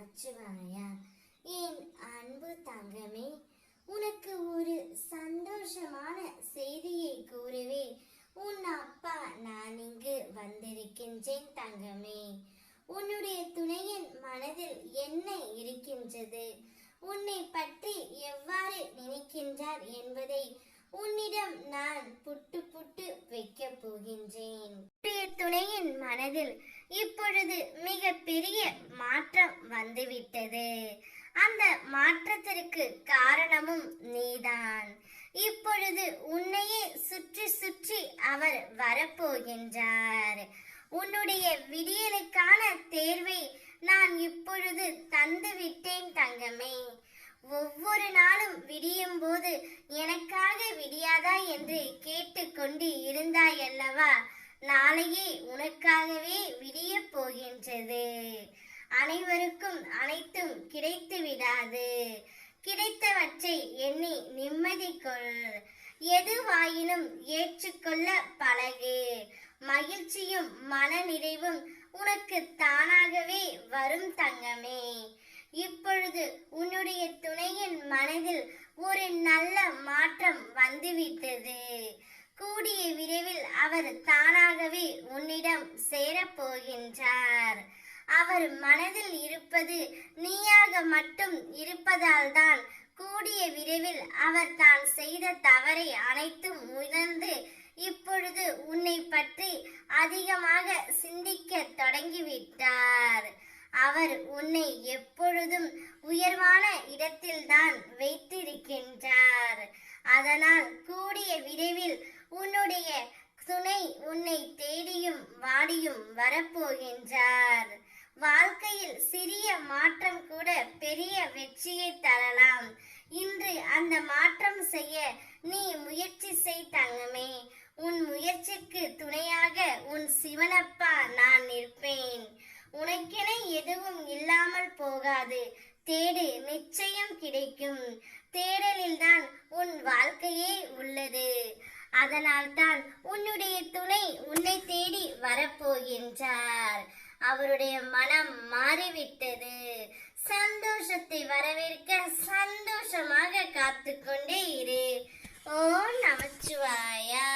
நமச்சிவாயா. என் அன்பு தங்கமே, உனக்கு ஒரு சந்தோஷமான செய்தியை கூறவே உன் அப்பா நான் இங்கு வந்திருக்கின்றேன் தங்கமே. உன்னுடைய துணையின் மனதில் என்ன இருக்கின்றது, உன்னை பற்றி எவ்வாறு நினைக்கின்றார் என்பதை உன்னிடம் நான் புட்டு புட்டு வைக்க போகின்றேன். துணையின் மனதில் இப்பொழுது மிக பெரிய மாற்றம் வந்துவிட்டது. அந்த மாற்றத்திற்கு காரணமும் நீதான். இப்பொழுது உன்னையே சுற்றி சுற்றி அவர் வரப்போகின்றார். உன்னுடைய விடியலுக்கான தேர்வை நான் இப்பொழுது தந்து விட்டேன் தங்கமே. ஒவ்வொரு நாளும் விடியும் போது எனக்காக விடியாதா என்று கேட்டுக்கொண்டு இருந்தாய் அல்லவா? நாளையே உனக்காகவே விடிய போகின்றது. அனைவருக்கும் அனைத்தும் கிடைத்து விடாது. கிடைத்தவற்றை எண்ணி நிம்மதி கொள். எதுவாயினும் ஏற்றுக்கொள்ள பழகு. மகிழ்ச்சியும் மன நிறைவும் உனக்கு தானாகவே வரும் தங்கமே. இப்பொழுது உன்னுடைய துணையின் மனதில் ஒரு நல்ல மாற்றம் வந்துவிட்டது. கூடிய விரைவில் அவர் தானாகவே உன்னிடம் சேரப்போகின்றார். அவர் மனதில் இருப்பது நீயாக மட்டும் இருப்பதால் தான் கூடிய விரைவில் அவர் தான் செய்த தவறை அனைத்தும் உணர்ந்து இப்பொழுது உன்னை பற்றி அதிகமாக சிந்திக்க தொடங்கிவிட்டார். அவர் உன்னை எப்பொழுதும் உயர்வான இடத்தில்தான் வைத்திருக்கின்றார். அதனால் கூடிய விரைவில் உன்னுடைய துணை உன்னை தேடியும் வாடியும் வரப்போகின்றார். வாழ்க்கையில் சிறிய மாற்றம் கூட பெரிய வெற்றியை தரலாம். இன்று அந்த மாற்றம் செய்ய நீ முயற்சி செய் தங்கமே. உன் முயற்சிக்கு துணையாக உன் சிவனப்பா நான் நிற்பேன். உனக்கென எதுவும் இல்லாமல் போகாது. தேடு, நிச்சயம் கிடைக்கும். தேடலில் தான் உன் வாழ்க்கையே உள்ளது. அதனால் தான் உன்னுடைய துணை உன்னை தேடி வரப்போகின்றார். அவருடைய மனம் மாறிவிட்டது. சந்தோஷத்தை வரவேற்க சந்தோஷமாக காத்துக்கொண்டே இரு. ஓம் நமச்சிவாயா.